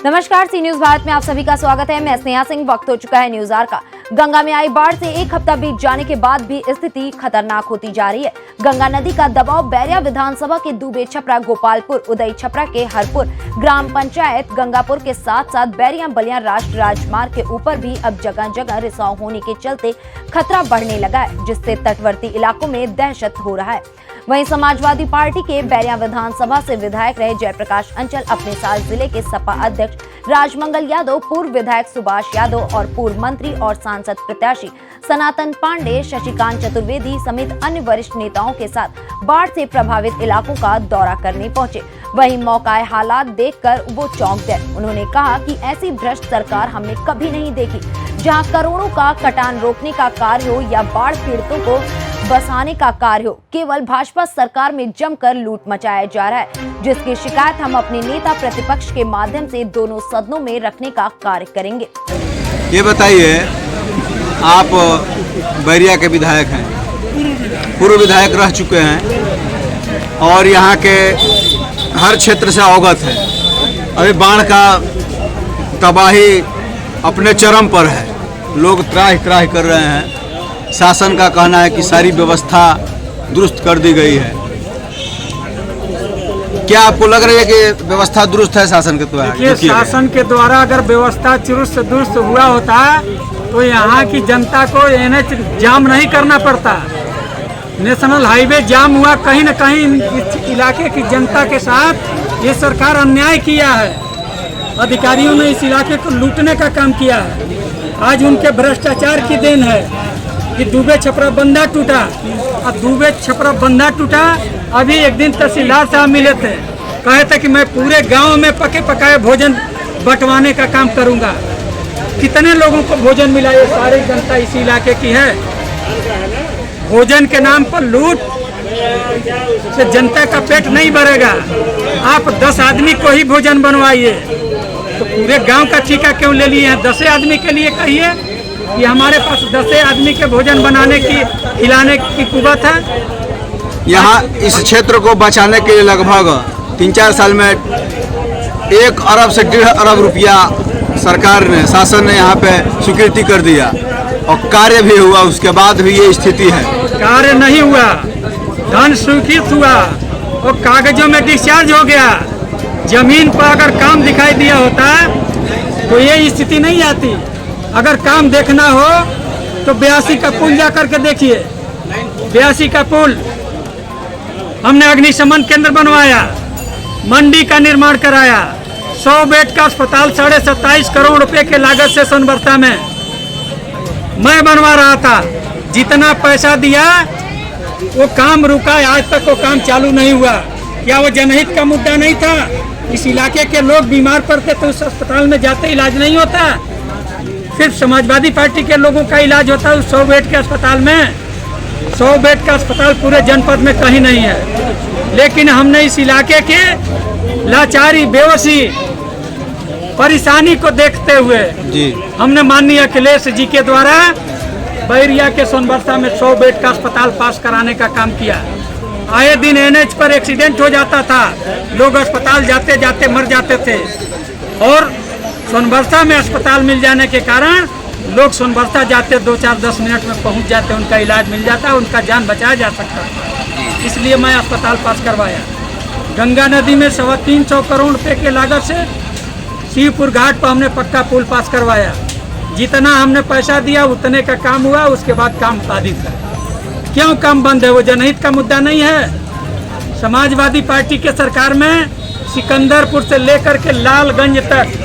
नमस्कार, सी न्यूज भारत में आप सभी का स्वागत है। मैं स्नेहा सिंह। वक्त हो चुका है न्यूज आवर का। गंगा में आई बाढ़ से एक हफ्ता बीत जाने के बाद भी स्थिति खतरनाक होती जा रही है। गंगा नदी का दबाव बैरिया विधानसभा के दुबे छपरा, गोपालपुर, उदई छपरा के हरपुर ग्राम पंचायत गंगापुर के साथ साथ बैरिया बलिया राष्ट्रीय राजमार्ग के ऊपर भी अब जगह जगह रिसाव होने के चलते खतरा बढ़ने लगा है, जिससे तटवर्ती इलाकों में दहशत हो रहा है। वहीं समाजवादी पार्टी के बैरिया विधानसभा से विधायक रहे जयप्रकाश अंचल, अपने साथ जिले के सपा अध्यक्ष राजमंगल यादव, पूर्व विधायक सुभाष यादव और पूर्व मंत्री और सांसद प्रत्याशी सनातन पांडे, शशिकांत चतुर्वेदी समेत अन्य वरिष्ठ नेताओं के साथ बाढ़ से प्रभावित इलाकों का दौरा करने पहुंचे। वहीं मौकाए हालात देखकर वो चौंक गए। उन्होंने कहा कि ऐसी भ्रष्ट सरकार हमने कभी नहीं देखी, जहां करोड़ों का कटान रोकने का कार्य हो या बाढ़ पीड़ितों को बसाने का कार्य हो, केवल भाजपा सरकार में जमकर लूट मचाया जा रहा है, जिसकी शिकायत हम अपने नेता प्रतिपक्ष के माध्यम से दोनों सदनों में रखने का कार्य करेंगे। ये बताइए, आप बैरिया के विधायक हैं, पूर्व विधायक रह चुके हैं और यहाँ के हर क्षेत्र से अवगत है। अभी बाढ़ का तबाही अपने चरम पर है, लोग त्राहि त्राहि कर रहे हैं। शासन का कहना है कि सारी व्यवस्था दुरुस्त कर दी गई है। क्या आपको लग रही है कि व्यवस्था दुरुस्त है शासन के द्वारा? देखिए, शासन के द्वारा अगर व्यवस्था चुस्त दुरुस्त हुआ होता तो यहाँ की जनता को एनएच जाम नहीं करना पड़ता। नेशनल हाईवे जाम हुआ, कहीं न कहीं इस इलाके की जनता के साथ ये सरकार अन्याय किया है। अधिकारियों ने इस इलाके को लूटने का काम किया है। आज उनके भ्रष्टाचार की देन है कि दुबे छपरा बंधा टूटा। और दुबे छपरा बंधा टूटा, अभी एक दिन तहसीलदार साहब मिले थे, कहे थे कि मैं पूरे गांव में पके पकाए भोजन बंटवाने का काम करूंगा। कितने लोगों को भोजन मिला? ये सारी जनता इसी इलाके की है। भोजन के नाम पर लूट से जनता का पेट नहीं भरेगा। आप 10 आदमी को ही भोजन बनवाइए तो पूरे गांव का ठेका क्यों ले लिए हैं? 10 आदमी के लिए कहिए कि हमारे पास 10 आदमी के भोजन बनाने की, खिलाने की कुवत है। यहाँ इस क्षेत्र को बचाने के लिए लगभग 3-4 साल में 1 अरब से 1.5 अरब रुपया सरकार ने, शासन ने यहाँ पे स्वीकृति कर दिया और कार्य भी हुआ। उसके बाद भी ये स्थिति है। कार्य नहीं हुआ, धन स्वीकृत हुआ और कागजों में डिस्चार्ज हो गया। जमीन पर अगर काम दिखाई दिया होता तो ये स्थिति नहीं आती। अगर काम देखना हो तो 82 का पुल जा करके देखिए। 82 का पुल हमने अग्निशमन केंद्र बनवाया, मंडी का निर्माण कराया, 100 बेड का अस्पताल 27.5 करोड़ रुपए के लागत से सोनबरसा में मैं बनवा रहा था। जितना पैसा दिया वो काम रुका, आज तक वो काम चालू नहीं हुआ। क्या वो जनहित का मुद्दा नहीं था? इस इलाके के लोग बीमार पड़ते तो उस अस्पताल में जाते, इलाज नहीं होता। सिर्फ समाजवादी पार्टी के लोगों का इलाज होता है उस 100 बेड के अस्पताल में। 100 बेड का अस्पताल पूरे जनपद में कहीं नहीं है। लेकिन हमने इस इलाके के लाचारी, बेहोशी, परेशानी को देखते हुए हमने माननीय अखिलेश जी के द्वारा बैरिया के सोनबरसा में 100 बेड का अस्पताल पास कराने का काम किया। आए दिन एनएच पर एक्सीडेंट हो जाता था, लोग अस्पताल जाते जाते मर जाते थे और सोनबरसा में अस्पताल मिल जाने के कारण लोग सोनबरसा जाते 2-4-10 मिनट में पहुंच जाते, उनका इलाज मिल जाता, उनका जान बचाया जा सकता। इसलिए मैं अस्पताल पास करवाया। गंगा नदी में 325 करोड़ रुपए के लागत से शिवपुर घाट पर हमने पक्का पुल पास करवाया। जितना हमने पैसा दिया उतने का काम हुआ, उसके बाद काम बाधित है। क्यों काम बंद है? वो जनहित का मुद्दा नहीं है। समाजवादी पार्टी के सरकार में सिकंदरपुर से लेकर के लालगंज तक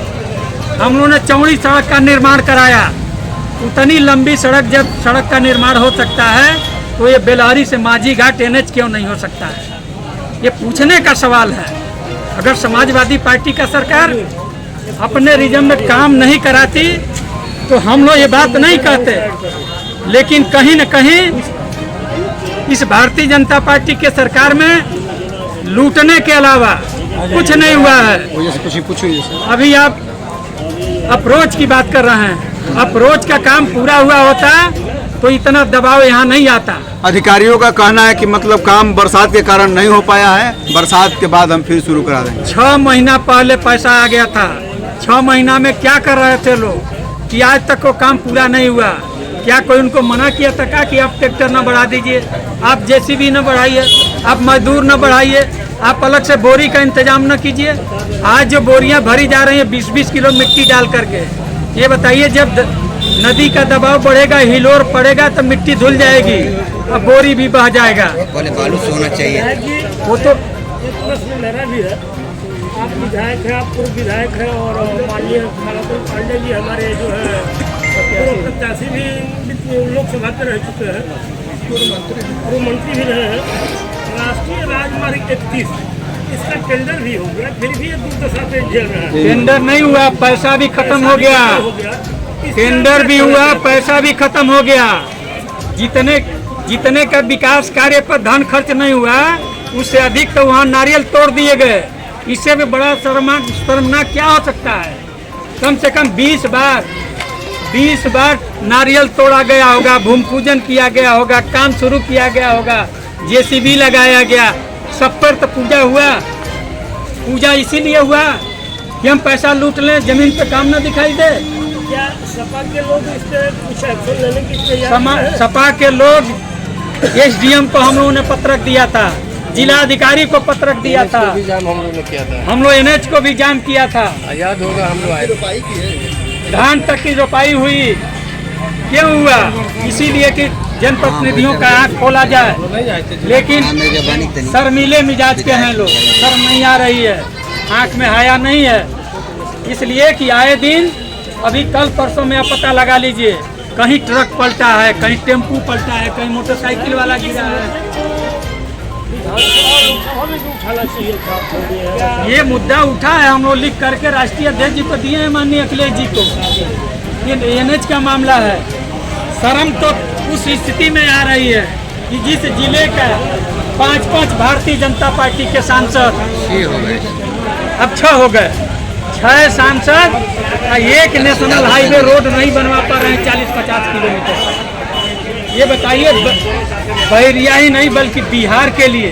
हम लोगों ने चौड़ी सड़क का निर्माण कराया। उतनी लंबी सड़क, जब सड़क का निर्माण हो सकता है तो ये बेलहरी से माझी घाट एनएच क्यों नहीं हो सकता है? ये पूछने का सवाल है। अगर समाजवादी पार्टी का सरकार अपने रीजन में काम नहीं कराती तो हम लोग ये बात नहीं कहते। लेकिन कहीं न कहीं इस भारतीय जनता पार्टी के सरकार में लूटने के अलावा कुछ नहीं हुआ है। अभी आप अप्रोच की बात कर रहे हैं। अप्रोच का काम पूरा हुआ होता तो इतना दबाव यहाँ नहीं आता। अधिकारियों का कहना है कि मतलब काम बरसात के कारण नहीं हो पाया है, बरसात के बाद हम फिर शुरू करा देंगे। 6 महीना पहले पैसा आ गया था, 6 महीना में क्या कर रहे थे लोग कि आज तक वो काम पूरा नहीं हुआ। क्या कोई उनको मना किया था क्या कि आप ट्रैक्टर न बढ़ा दीजिए, आप जेसीबी न बढ़ाइए, आप मजदूर न बढ़ाइए, आप अलग से बोरी का इंतजाम न कीजिए। आज जो बोरियां भरी जा रही हैं 20-20 किलो मिट्टी डाल करके, ये बताइए जब नदी का दबाव बढ़ेगा, हिलोर पड़ेगा तो मिट्टी धुल जाएगी और बोरी भी बह जाएगा। पहले बालू से होना चाहिए। वो तो लहरा भी है, आप विधायक हैं, आप पूर्व विधायक हैं और माननीय मालापुर पांडे जी हमारे जो है पूर्व प्रत्याशी भी लोकसभा के रह चुके हैं, पूर्व मंत्री भी रहे हैं। राष्ट्रीय राजमार्ग 31 इसका टेंडर भी हो गया, फिर भी ये दुर्दशा पे झेल रहा है। टेंडर नहीं हुआ, पैसा भी खत्म हो गया। टेंडर भी हुआ, पैसा भी खत्म हो गया। जितने का विकास कार्य पर धन खर्च नहीं हुआ, उससे अधिक तो वहाँ नारियल तोड़ दिए गए। इससे भी बड़ा शर्मनाक क्या हो सकता है? कम से कम 20 बार नारियल तोड़ा गया होगा, भूमि पूजन किया गया होगा, काम शुरू किया गया होगा, जेसीबी लगाया गया, सब पर तो पूजा हुआ। पूजा इसीलिए हुआ कि हम पैसा लूट लें, जमीन पे काम न दिखाई दे। क्या सपा के लोग इस पे कुछ एक्शन लेने की तैयारी है? सपा के लोग SDM को हम लोगों ने पत्रक दिया था, जिला अधिकारी को पत्रक दिया था, हम लोगों ने किया था, हम लोग NH को भी जाम किया था। याद होगा हम लोग आए। धान तक की रोपाई हुई, क्यों हुआ? इसीलिए कि जनप्रतिनिधियों का आँख खोला जाए। लेकिन शर्मीले मिजाज के हैं लोग, शर्म नहीं आ रही है, आँख में हया नहीं है। इसलिए कि आए दिन अभी कल परसों में आप पता लगा लीजिए, कहीं ट्रक पलटा है, कहीं टेम्पू पलटा है, कहीं मोटरसाइकिल वाला गिरा है। उठाना चाहिए था। ये मुद्दा उठा है, हम लोग लिख करके राष्ट्रीय अध्यक्ष जी को दिए हैं, माननीय अखिलेश जी को। ये NH का मामला है। शर्म तो उस स्थिति में आ रही है कि जिस जिले का 5 भारतीय जनता पार्टी के सांसद अब 6 हो गए, 6 सांसद एक नेशनल हाईवे रोड नहीं बनवा पा रहे हैं 40-50 किलोमीटर। ये बताइए, बहरिया ही नहीं बल्कि बिहार के लिए,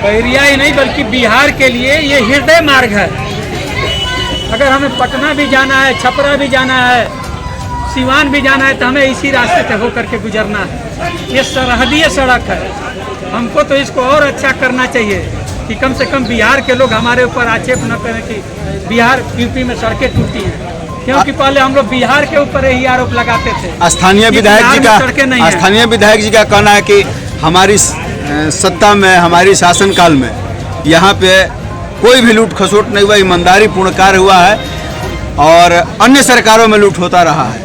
बहरिया ही नहीं बल्कि बिहार के लिए ये हृदय मार्ग है। अगर हमें पटना भी जाना है, छपरा भी जाना है, सिवान भी जाना है, तो हमें इसी रास्ते से होकर के गुजरना है। ये सरहदीय सड़क है। हमको तो इसको और अच्छा करना चाहिए कि कम से कम बिहार के लोग हमारे ऊपर आक्षेप न करें कि बिहार यूपी में सड़कें टूटी हैं, क्योंकि पहले हम लोग बिहार के ऊपर यही आरोप लगाते थे। स्थानीय विधायक जी का कहना है कि हमारी सत्ता में, हमारी शासनकाल में यहाँ पे कोई भी लूट खसोट नहीं हुआ, ईमानदारी पूर्ण कार्य हुआ है और अन्य सरकारों में लूट होता रहा है।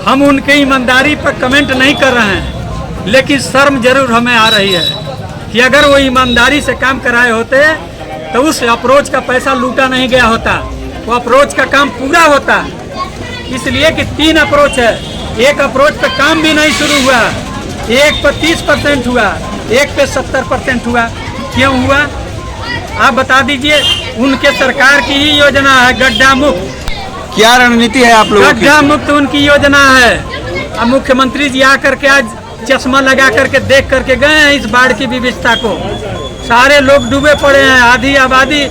हम उनके ईमानदारी पर कमेंट नहीं कर रहे हैं, लेकिन शर्म जरूर हमें आ रही है कि अगर वो ईमानदारी से काम कराए होते तो उस अप्रोच का पैसा लूटा नहीं गया होता, वो अप्रोच का काम पूरा होता। इसलिए कि 3 अप्रोच है, एक अप्रोच पे काम भी नहीं शुरू हुआ, एक पे 30% हुआ, एक पे 70% हुआ। क्यों हुआ आप बता दीजिए। उनके सरकार की ही योजना है गड्ढा मुक्त। क्या रणनीति है आप लोगों की? गड्ढा मुक्त उनकी योजना है। अब मुख्यमंत्री जी आकर के आज चश्मा लगा करके देख करके गए हैं इस बाढ़ की विविधता को। सारे लोग डूबे पड़े हैं, आधी आबादी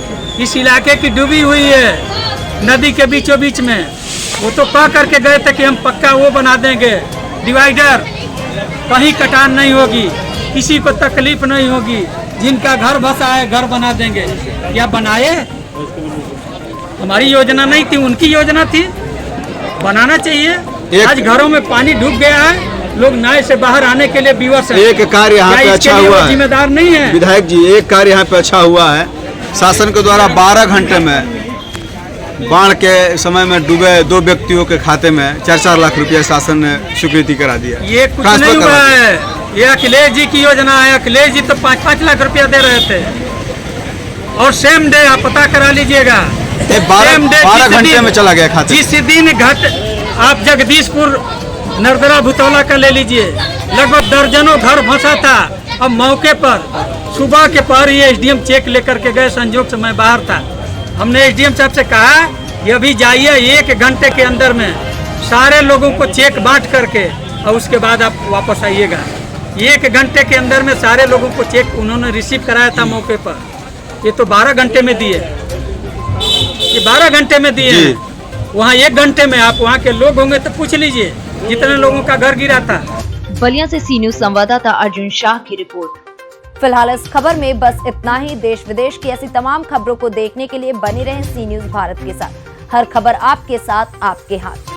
इस इलाके की डूबी हुई है नदी के बीचों बीच में। वो तो कह करके गए थे कि हम पक्का वो बना देंगे डिवाइडर, कहीं कटान नहीं होगी, किसी को तकलीफ नहीं होगी, जिनका घर बसा है घर बना देंगे। क्या बनाए? हमारी योजना नहीं थी, उनकी योजना थी। बनाना चाहिए। आज घरों में पानी डूब गया है, लोग नाव से बाहर आने के लिए विवश हैं। एक कार्य यहाँ पे अच्छा हुआ है, जिम्मेदार नहीं है विधायक जी। एक कार्य यहाँ पे अच्छा हुआ है, शासन के द्वारा 12 घंटे में बाढ़ के समय में डूबे 2 व्यक्तियों के खाते में 4-4 लाख रुपया शासन ने स्वीकृति करा दिया। ये कुछ नहीं हुआ है, ये अखिलेश जी की योजना है। अखिलेश जी तो 5-5 लाख रुपया दे रहे थे और सेम डे आप पता करा लीजिएगा, 12 घंटे में चला गया खाते। जिस दिन आप जगदीशपुर नर्मदा भुतौला का ले लीजिए, लगभग दर्जनों घर फंसा था। अब मौके पर सुबह के पहर ये SDM चेक लेकर के गए, संजोग से मैं बाहर था। हमने SDM साहब से कहा कि अभी जाइए 1 घंटे के अंदर में सारे लोगों को चेक बांट करके और उसके बाद आप वापस आइएगा। 1 घंटे के अंदर में सारे लोगों को चेक उन्होंने रिसीव कराया था मौके पर। ये तो 12 घंटे में दिए। ये 12 घंटे में दिए जी। हैं। वहाँ 1 घंटे में आप वहाँ के लोग होंगे तो पूछ लीजिए कितने लोगों का घर गिरा था। बलिया से सी न्यूज संवाददाता अर्जुन शाह की रिपोर्ट। फिलहाल इस खबर में बस इतना ही। देश विदेश की ऐसी तमाम खबरों को देखने के लिए बने रहें सी न्यूज भारत के साथ। हर खबर आपके साथ, आपके हाथ।